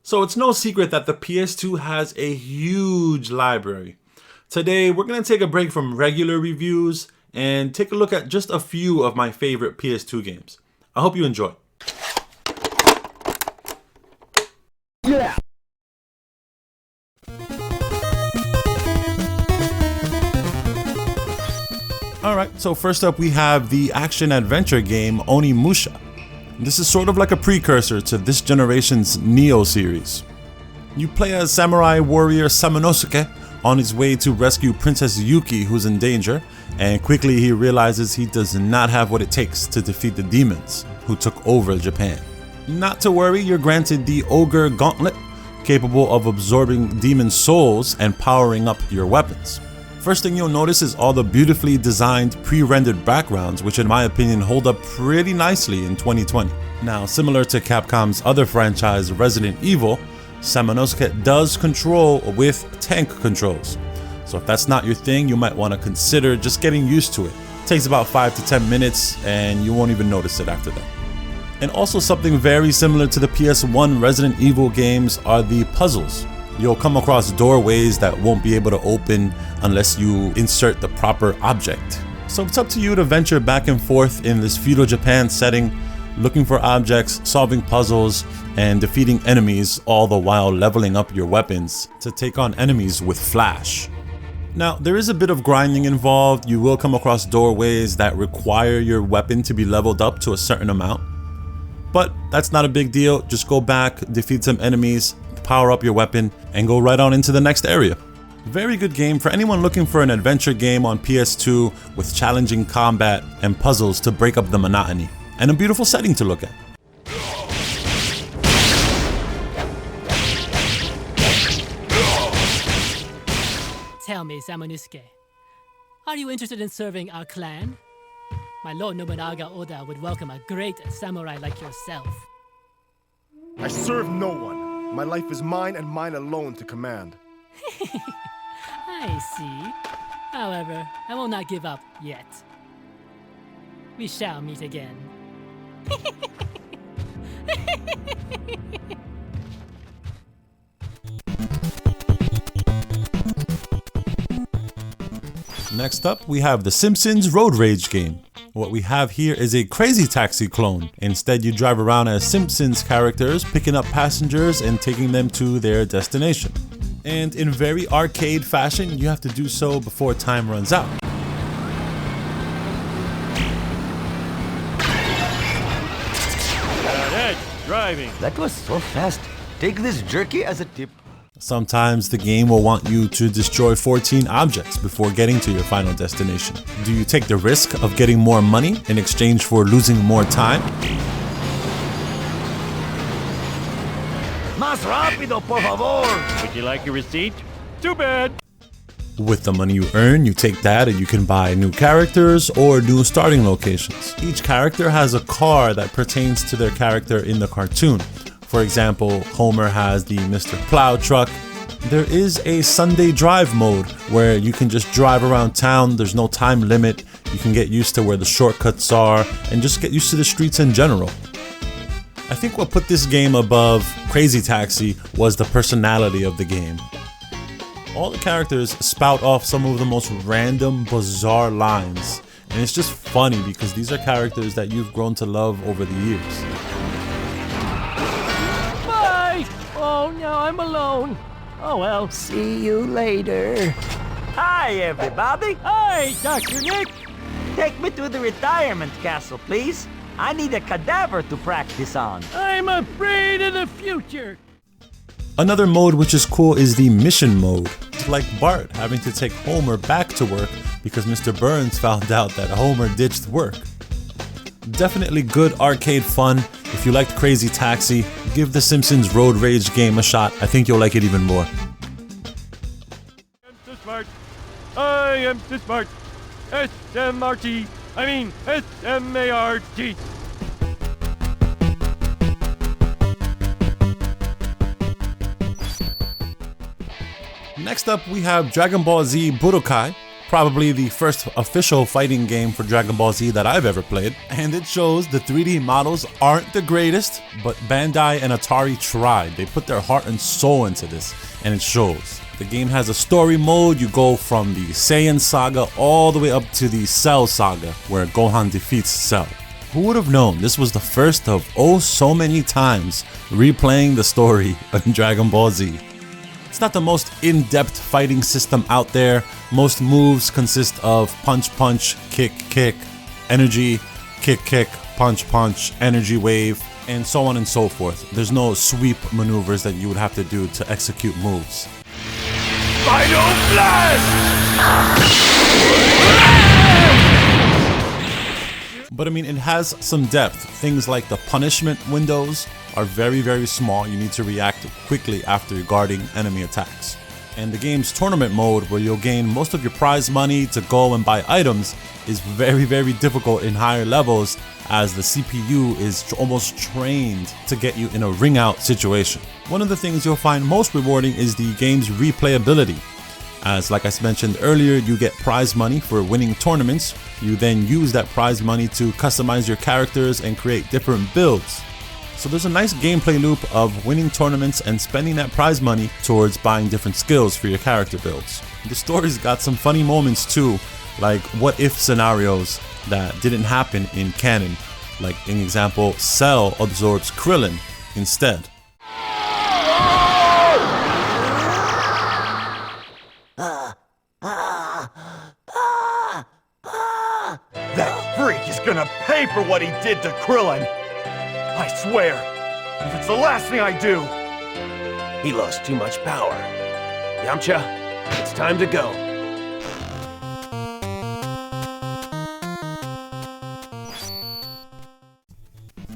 So it's no secret that the PS2 has a huge library. Today, we're going to take a break from regular reviews and take a look at just a few of my favorite PS2 games. I hope you enjoy. Yeah. Alright, so first up we have the action-adventure game Onimusha. This is sort of like a precursor to this generation's Neo series. You play as samurai warrior Samanosuke on his way to rescue Princess Yuki, who's in danger, and quickly he realizes he does not have what it takes to defeat the demons who took over Japan. Not to worry, you're granted the Ogre Gauntlet, capable of absorbing demon souls and powering up your weapons. First thing you'll notice is all the beautifully designed pre-rendered backgrounds, which in my opinion hold up pretty nicely in 2020. Now, similar to Capcom's other franchise Resident Evil, Samanosuke does control with tank controls. So if that's not your thing, you might want to consider just getting used to it. It takes about 5 to 10 minutes and you won't even notice it after that. And also something very similar to the PS1 Resident Evil games are the puzzles. You'll come across doorways that won't be able to open unless you insert the proper object. So it's up to you to venture back and forth in this feudal Japan setting, looking for objects, solving puzzles, and defeating enemies, all the while leveling up your weapons to take on enemies with flash. Now, there is a bit of grinding involved. You will come across doorways that require your weapon to be leveled up to a certain amount. But that's not a big deal. Just go back, defeat some enemies, power up your weapon, and go right on into the next area. Very good game for anyone looking for an adventure game on PS2 with challenging combat and puzzles to break up the monotony, and a beautiful setting to look at. Tell me, Samanosuke, are you interested in serving our clan? My Lord Nobunaga Oda would welcome a great samurai like yourself. I serve no one. My life is mine and mine alone to command. I see. However, I will not give up yet. We shall meet again. Next up, we have the Simpsons Road Rage game. What we have here is a Crazy Taxi clone. Instead, you drive around as Simpsons characters, picking up passengers and taking them to their destination. And in very arcade fashion, you have to do so before time runs out. That's driving. That was so fast. Take this jerky as a tip. Sometimes the game will want you to destroy 14 objects before getting to your final destination. Do you take the risk of getting more money in exchange for losing more time? Más rápido, por favor. Would you like a receipt? Too bad. With the money you earn, you take that and you can buy new characters or new starting locations. Each character has a car that pertains to their character in the cartoon. For example, Homer has the Mr. Plow truck. There is a Sunday drive mode where you can just drive around town. There's no time limit. You can get used to where the shortcuts are and just get used to the streets in general. I think what put this game above Crazy Taxi was the personality of the game. All the characters spout off some of the most random, bizarre lines. And it's just funny because these are characters that you've grown to love over the years. Oh, now I'm alone. Oh, well. See you later. Hi, everybody. Hi, Dr. Nick. Take me to the retirement castle, please. I need a cadaver to practice on. I'm afraid of the future. Another mode which is cool is the mission mode. It's like Bart having to take Homer back to work because Mr. Burns found out that Homer ditched work. Definitely good arcade fun. If you liked Crazy Taxi, give the Simpsons Road Rage game a shot. I think you'll like it even more. I'm so smart. I am so smart. S-M-R-T. I mean S-M-A-R-T. Next up, we have Dragon Ball Z Budokai. Probably the first official fighting game for Dragon Ball Z that I've ever played. And it shows the 3D models aren't the greatest, but Bandai and Atari tried. They put their heart and soul into this, and it shows. The game has a story mode. You go from the Saiyan saga all the way up to the Cell saga, where Gohan defeats Cell. Who would have known this was the first of oh so many times replaying the story of Dragon Ball Z. It's not the most in-depth fighting system out there. Most moves consist of punch, punch, kick, kick, energy, kick, kick, punch, punch, energy wave, and so on and so forth. There's no sweep maneuvers that you would have to do to execute moves. Final Blast! But I mean, it has some depth. Things like the punishment windows are very, very small. You need to react quickly after guarding enemy attacks. And the game's tournament mode, where you'll gain most of your prize money to go and buy items, is very, very difficult in higher levels, as the CPU is almost trained to get you in a ring out situation. One of the things you'll find most rewarding is the game's replayability. As like I mentioned earlier, you get prize money for winning tournaments. You then use that prize money to customize your characters and create different builds. So there's a nice gameplay loop of winning tournaments and spending that prize money towards buying different skills for your character builds. The story's got some funny moments too, like what if scenarios that didn't happen in canon. Like in example, Cell absorbs Krillin instead. That freak is gonna pay for what he did to Krillin! I swear, if it's the last thing I do! He lost too much power. Yamcha, it's time to go.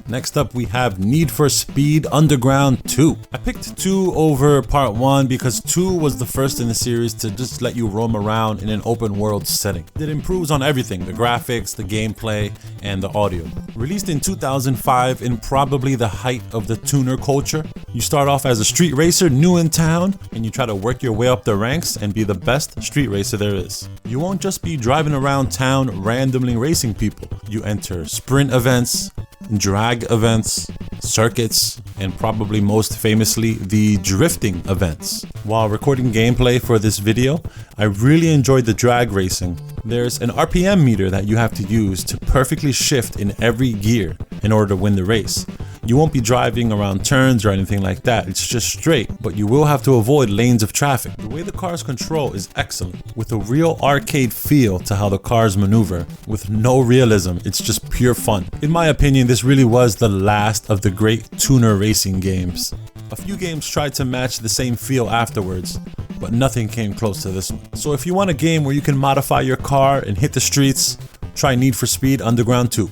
Next up, we have Need for Speed Underground 2. I picked 2 over Part 1 because 2 was the first in the series to just let you roam around in an open world setting. It improves on everything, the graphics, the gameplay, and the audio. Released in 2005 in probably the height of the tuner culture, you start off as a street racer new in town, and you try to work your way up the ranks and be the best street racer there is. You won't just be driving around town randomly racing people. You enter sprint events, drag events, circuits, and probably most famously the drifting events. While recording gameplay for this video, I really enjoyed the drag racing. There's an RPM meter that you have to use to perfectly shift in every gear in order to win the race. You won't be driving around turns or anything like that, it's just straight, but you will have to avoid lanes of traffic. The way the cars control is excellent, with a real arcade feel to how the cars maneuver. With no realism, it's just pure fun. In my opinion, this really was the last of the great tuner racing games. A few games tried to match the same feel afterwards, but nothing came close to this one. So if you want a game where you can modify your car and hit the streets, try Need for Speed Underground 2.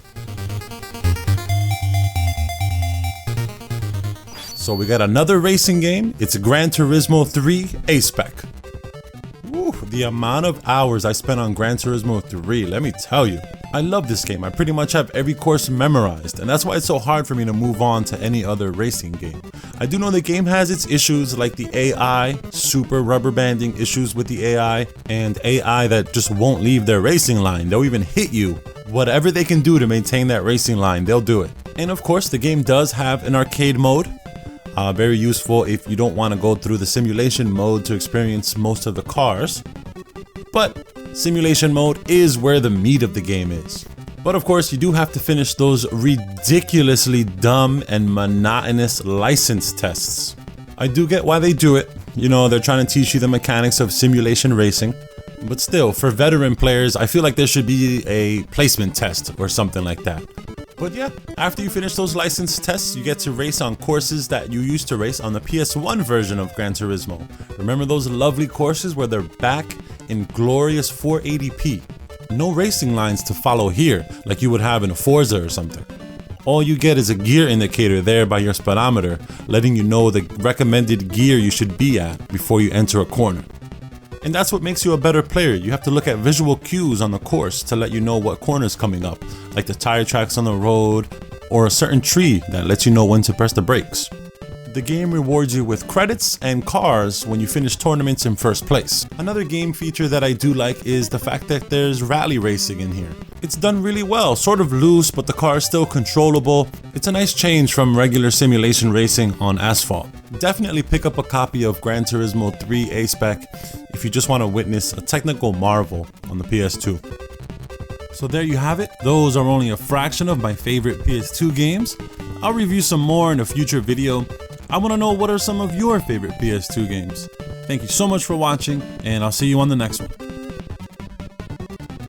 So we got another racing game. It's Gran Turismo 3 A-Spec. Woo, the amount of hours I spent on Gran Turismo 3, let me tell you. I love this game. I pretty much have every course memorized, and that's why it's so hard for me to move on to any other racing game. I do know the game has its issues, like the AI, super rubber banding issues with the AI, and AI that just won't leave their racing line. They'll even hit you. Whatever they can do to maintain that racing line, they'll do it. And of course, the game does have an arcade mode. Very useful if you don't want to go through the simulation mode to experience most of the cars. But simulation mode is where the meat of the game is. But of course, you do have to finish those ridiculously dumb and monotonous license tests. I do get why they do it. You know, they're trying to teach you the mechanics of simulation racing. But still, for veteran players, I feel like there should be a placement test or something like that. But yeah, after you finish those license tests, you get to race on courses that you used to race on the PS1 version of Gran Turismo. Remember those lovely courses where they're back in glorious 480p? No racing lines to follow here, like you would have in a Forza or something. All you get is a gear indicator there by your speedometer, letting you know the recommended gear you should be at before you enter a corner. And that's what makes you a better player. You have to look at visual cues on the course to let you know what corner's coming up, like the tire tracks on the road, or a certain tree that lets you know when to press the brakes. The game rewards you with credits and cars when you finish tournaments in first place. Another game feature that I do like is the fact that there's rally racing in here. It's done really well, sort of loose, but the car is still controllable. It's a nice change from regular simulation racing on asphalt. Definitely pick up a copy of Gran Turismo 3 A-Spec if you just want to witness a technical marvel on the PS2. So there you have it. Those are only a fraction of my favorite PS2 games. I'll review some more in a future video. I want to know what are some of your favorite PS2 games. Thank you so much for watching, and I'll see you on the next one.